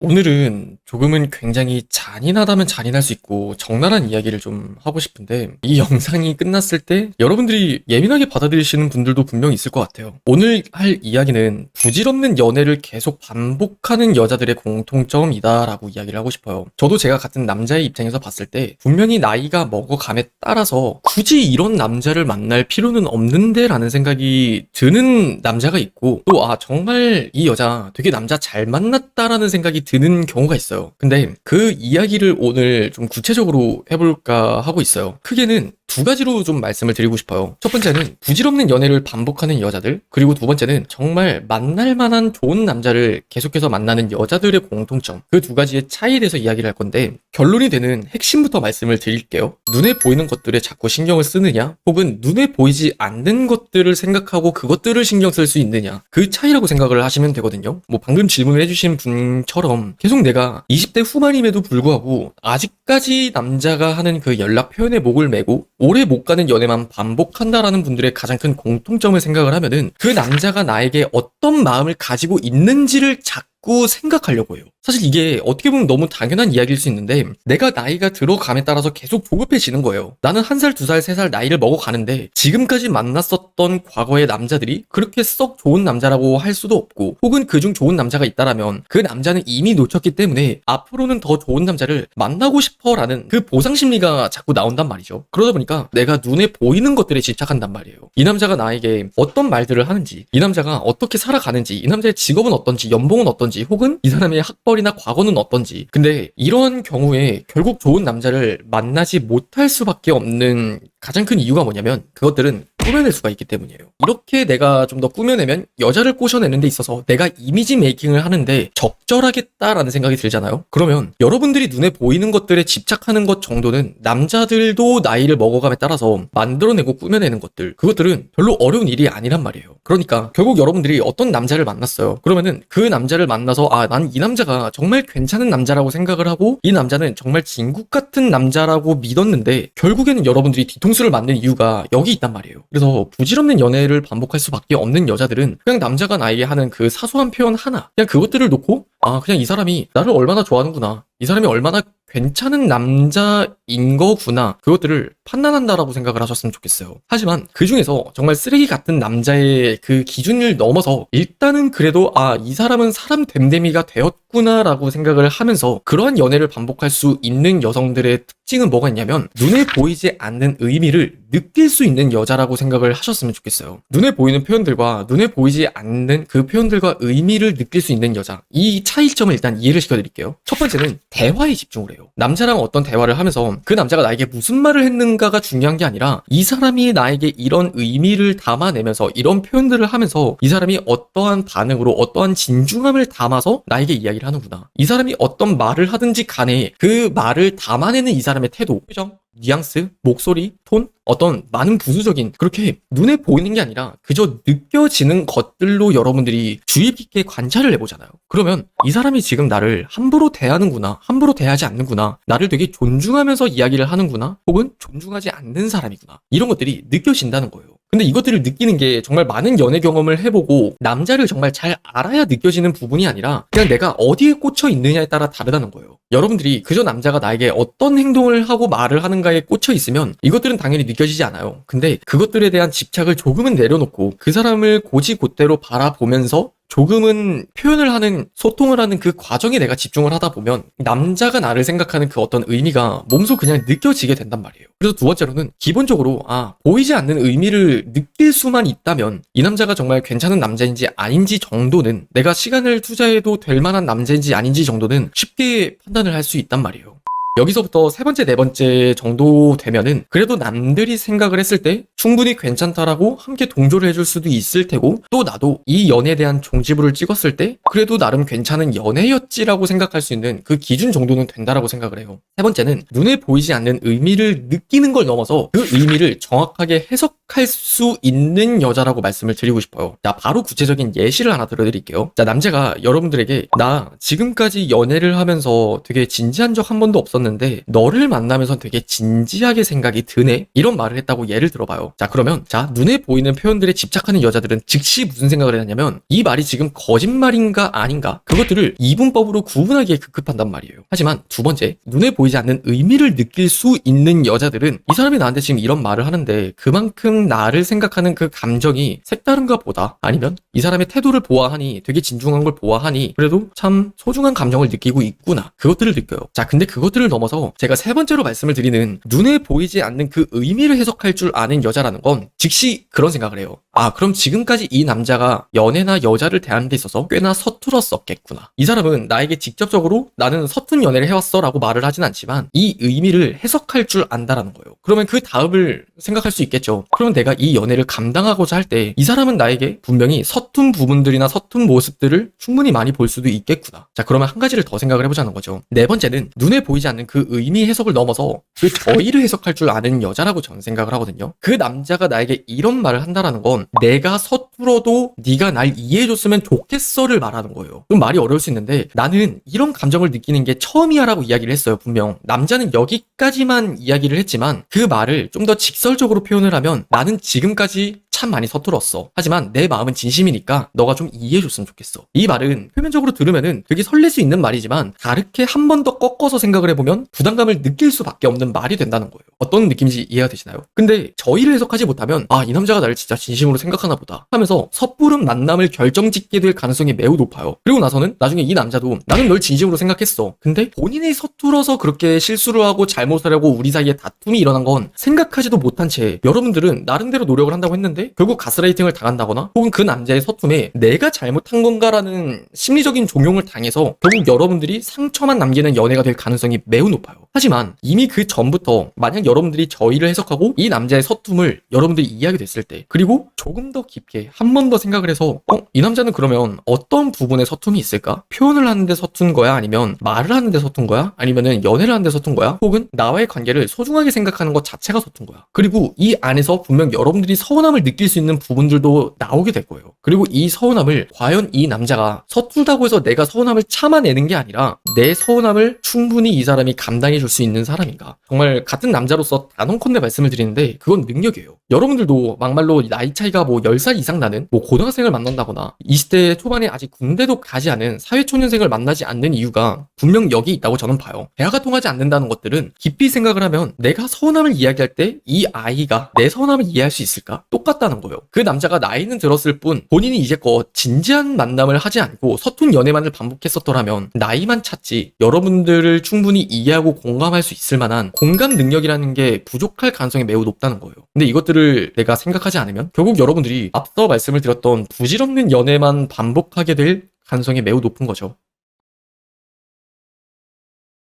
오늘은 조금은 굉장히 잔인하다면 잔인할 수 있고 적나라한 이야기를 좀 하고 싶은데 이 영상이 끝났을 때 여러분들이 예민하게 받아들이시는 분들도 분명히 있을 것 같아요. 오늘 할 이야기는 부질없는 연애를 계속 반복하는 여자들의 공통점이다 라고 이야기를 하고 싶어요. 저도 제가 같은 남자의 입장에서 봤을 때 분명히 나이가 먹어감에 따라서 굳이 이런 남자를 만날 필요는 없는데 라는 생각이 드는 남자가 있고 또 정말 이 여자 되게 남자 잘 만났다라는 생각이 드는 경우가 있어요. 근데 그 이야기를 오늘 좀 구체적으로 해볼까 하고 있어요. 크게는 두 가지로 좀 말씀을 드리고 싶어요. 첫 번째는 부질없는 연애를 반복하는 여자들, 그리고 두 번째는 정말 만날 만한 좋은 남자를 계속해서 만나는 여자들의 공통점, 그 두 가지의 차이에 대해서 이야기를 할 건데 결론이 되는 핵심부터 말씀을 드릴게요. 눈에 보이는 것들에 자꾸 신경을 쓰느냐, 혹은 눈에 보이지 않는 것들을 생각하고 그것들을 신경 쓸 수 있느냐, 그 차이라고 생각을 하시면 되거든요. 방금 질문을 해주신 분처럼 계속 내가 20대 후반임에도 불구하고 아직까지 남자가 하는 그 연락 표현에 목을 매고 오래 못 가는 연애만 반복한다라는 분들의 가장 큰 공통점을 생각을 하면은 그 남자가 나에게 어떤 마음을 가지고 있는지를 자꾸 생각하려고 해요. 사실 이게 어떻게 보면 너무 당연한 이야기일 수 있는데 내가 나이가 들어감에 따라서 계속 조급해지는 거예요. 나는 1살, 2살, 3살 나이를 먹어가는데 지금까지 만났었던 과거의 남자들이 그렇게 썩 좋은 남자라고 할 수도 없고, 혹은 그중 좋은 남자가 있다라면 그 남자는 이미 놓쳤기 때문에 앞으로는 더 좋은 남자를 만나고 싶어라는 그 보상심리가 자꾸 나온단 말이죠. 그러다 보니까 내가 눈에 보이는 것들에 집착한단 말이에요. 이 남자가 나에게 어떤 말들을 하는지, 이 남자가 어떻게 살아가는지, 이 남자의 직업은 어떤지, 연봉은 어떤지, 혹은 이 사람의 학벌이나 과거는 어떤지. 근데 이런 경우에 결국 좋은 남자를 만나지 못할 수밖에 없는 가장 큰 이유가 뭐냐면 그것들은 꾸며낼 수가 있기 때문이에요. 이렇게 내가 좀 더 꾸며내면 여자를 꼬셔내는 데 있어서 내가 이미지 메이킹을 하는데 적절하겠다라는 생각이 들잖아요. 그러면 여러분들이 눈에 보이는 것들에 집착하는 것 정도는 남자들도 나이를 먹어감에 따라서 만들어내고 꾸며내는 것들, 그것들은 별로 어려운 일이 아니란 말이에요. 그러니까 결국 여러분들이 어떤 남자를 만났어요. 그러면은 그 남자를 만나서 난 이 남자가 정말 괜찮은 남자라고 생각을 하고 이 남자는 정말 진국 같은 남자라고 믿었는데 결국에는 여러분들이 뒤통수를 맞는 이유가 여기 있단 말이에요. 그래서 부질없는 연애를 반복할 수밖에 없는 여자들은 그냥 남자가 나에게 하는 그 사소한 표현 하나, 그냥 그것들을 놓고 그냥 이 사람이 나를 얼마나 좋아하는구나, 이 사람이 얼마나 괜찮은 남자인 거구나, 그것들을 판단한다라고 생각을 하셨으면 좋겠어요. 하지만 그 중에서 정말 쓰레기 같은 남자의 그 기준을 넘어서 일단은 그래도 이 사람은 사람 됨됨이가 되었구나라고 생각을 하면서 그러한 연애를 반복할 수 있는 여성들의 특징은 뭐가 있냐면 눈에 보이지 않는 의미를 느낄 수 있는 여자라고 생각을 하셨으면 좋겠어요. 눈에 보이는 표현들과 눈에 보이지 않는 그 표현들과 의미를 느낄 수 있는 여자, 이 차이점을 일단 이해를 시켜드릴게요. 첫 번째는 대화에 집중을 해요. 남자랑 어떤 대화를 하면서 그 남자가 나에게 무슨 말을 했는가가 중요한 게 아니라 이 사람이 나에게 이런 의미를 담아내면서 이런 표현들을 하면서 이 사람이 어떠한 반응으로 어떠한 진중함을 담아서 나에게 이야기를 하는구나, 이 사람이 어떤 말을 하든지 간에 그 말을 담아내는 이 사람의 태도, 표정, 뉘앙스, 목소리, 톤, 어떤 많은 부수적인, 그렇게 눈에 보이는 게 아니라 그저 느껴지는 것들로 여러분들이 주의 깊게 관찰을 해보잖아요. 그러면 이 사람이 지금 나를 함부로 대하는구나, 함부로 대하지 않는구나, 나를 되게 존중하면서 이야기를 하는구나, 혹은 존중하지 않는 사람이구나, 이런 것들이 느껴진다는 거예요. 근데 이것들을 느끼는 게 정말 많은 연애 경험을 해보고 남자를 정말 잘 알아야 느껴지는 부분이 아니라 그냥 내가 어디에 꽂혀 있느냐에 따라 다르다는 거예요. 여러분들이 그저 남자가 나에게 어떤 행동을 하고 말을 하는가에 꽂혀 있으면 이것들은 당연히 느껴지지 않아요. 근데 그것들에 대한 집착을 조금은 내려놓고 그 사람을 곧이곧대로 바라보면서 조금은 표현을 하는, 소통을 하는 그 과정에 내가 집중을 하다 보면 남자가 나를 생각하는 그 어떤 의미가 몸소 그냥 느껴지게 된단 말이에요. 그래서 두 번째로는 기본적으로 보이지 않는 의미를 느낄 수만 있다면 이 남자가 정말 괜찮은 남자인지 아닌지 정도는, 내가 시간을 투자해도 될 만한 남자인지 아닌지 정도는 쉽게 판단을 할 수 있단 말이에요. 여기서부터 세 번째, 네 번째 정도 되면은 그래도 남들이 생각을 했을 때 충분히 괜찮다라고 함께 동조를 해줄 수도 있을 테고, 또 나도 이 연애에 대한 종지부를 찍었을 때 그래도 나름 괜찮은 연애였지라고 생각할 수 있는 그 기준 정도는 된다라고 생각을 해요. 세 번째는 눈에 보이지 않는 의미를 느끼는 걸 넘어서 그 의미를 정확하게 해석할 수 있는 여자라고 말씀을 드리고 싶어요. 자, 바로 구체적인 예시를 하나 들어드릴게요. 자, 남자가 여러분들에게 나 지금까지 연애를 하면서 되게 진지한 적 한 번도 없었는데 너를 만나면서 되게 진지하게 생각이 드네, 이런 말을 했다고 예를 들어봐요. 거예요. 자, 그러면 눈에 보이는 표현들에 집착하는 여자들은 즉시 무슨 생각을 했냐면 이 말이 지금 거짓말인가 아닌가 그것들을 이분법으로 구분하기에 급급한단 말이에요. 하지만 두 번째, 눈에 보이지 않는 의미를 느낄 수 있는 여자들은 이 사람이 나한테 지금 이런 말을 하는데 그만큼 나를 생각하는 그 감정이 색다른가 보다, 아니면 이 사람의 태도를 보아하니 되게 진중한 걸 보아하니 그래도 참 소중한 감정을 느끼고 있구나, 그것들을 느껴요. 자, 근데 그것들을 넘어서 제가 세 번째로 말씀을 드리는 눈에 보이지 않는 그 의미를 해석할 줄 아는 여자라는 건 즉시 그런 생각을 해요. 아, 그럼 지금까지 이 남자가 연애나 여자를 대하는 데 있어서 꽤나 서툴었었겠구나. 이 사람은 나에게 직접적으로 나는 서툰 연애를 해왔어 라고 말을 하진 않지만 이 의미를 해석할 줄 안다라는 거예요. 그러면 그 다음을 생각할 수 있겠죠. 그러면 내가 이 연애를 감당하고자 할 때 이 사람은 나에게 분명히 서툰 부분들이나 서툰 모습들을 충분히 많이 볼 수도 있겠구나. 자, 그러면 한 가지를 더 생각을 해보자는 거죠. 네 번째는 눈에 보이지 않는 그 의미 해석을 넘어서 그 저의를 해석할 줄 아는 여자라고 저는 생각을 하거든요. 그 남자가 나에게 이런 말을 한다라는 건 내가 서툴어도 네가 날 이해해줬으면 좋겠어를 말하는 거예요. 좀 말이 어려울 수 있는데 나는 이런 감정을 느끼는 게 처음이야 라고 이야기를 했어요. 분명 남자는 여기까지만 이야기를 했지만 그 말을 좀 더 직설적으로 표현을 하면 나는 지금까지 참 많이 서툴었어. 하지만 내 마음은 진심이니까 너가 좀 이해해줬으면 좋겠어. 이 말은 표면적으로 들으면은 되게 설렐 수 있는 말이지만 다르게 한 번 더 꺾어서 생각을 해보면 부담감을 느낄 수밖에 없는 말이 된다는 거예요. 어떤 느낌인지 이해가 되시나요? 근데 저희를 해석하지 못하면 아, 이 남자가 나를 진짜 진심으로 생각하나 보다 하면서 섣부른 만남을 결정짓게 될 가능성이 매우 높아요. 그리고 나서는 나중에 이 남자도 나는 널 진심으로 생각했어. 근데 본인이 서툴어서 그렇게 실수를 하고 잘못을 하고 우리 사이에 다툼이 일어난 건 생각하지도 못한 채 여러분들은 나름대로 노력을 한다고 했는데 결국 가스라이팅을 당한다거나 혹은 그 남자의 서툼에 내가 잘못한 건가라는 심리적인 종용을 당해서 결국 여러분들이 상처만 남기는 연애가 될 가능성이 매우 높아요. 하지만 이미 그 전부터 만약 여러분들이 저희를 해석하고 이 남자의 서툼을 여러분들이 이해하게 됐을 때 그리고 조금 더 깊게 한 번 더 생각을 해서 이 남자는 그러면 어떤 부분에 서툼이 있을까? 표현을 하는데 서툰 거야? 아니면 말을 하는데 서툰 거야? 아니면은 연애를 하는데 서툰 거야? 혹은 나와의 관계를 소중하게 생각하는 것 자체가 서툰 거야? 그리고 이 안에서 분명 여러분들이 서운함을 느낄 수 있는 부분들도 나오게 될 거예요. 그리고 이 서운함을 과연 이 남자가 서툴다고 해서 내가 서운함을 참아내는 게 아니라 내 서운함을 충분히 이 사람이 감당해 줄 수 있는 사람인가? 정말 같은 남자로서 단언컨대 말씀을 드리는데 그건 능력이에요. 여러분들도 막말로 나이 차이가 뭐 10살 이상 나는 뭐 고등학생을 만난다거나 20대 초반에 아직 군대도 가지 않은 사회초년생을 만나지 않는 이유가 분명 여기 있다고 저는 봐요. 대화가 통하지 않는다는 것들은 깊이 생각을 하면 내가 서운함을 이야기할 때 이 아이가 내 서운함을 이해할 수 있을까? 똑같다는 거예요. 그 남자가 나이는 들었을 뿐 본인이 이제껏 진지한 만남을 하지 않고 서툰 연애만을 반복했었더라면 나이만 찼지 여러분들을 충분히 이해하고 공감할 수 있을 만한 공감 능력이라는 게 부족할 가능성이 매우 높다는 거예요. 근데 이것들을 내가 생각하지 않으면 결국 여러분들이 앞서 말씀을 드렸던 부질없는 연애만 반복하게 될 가능성이 매우 높은 거죠.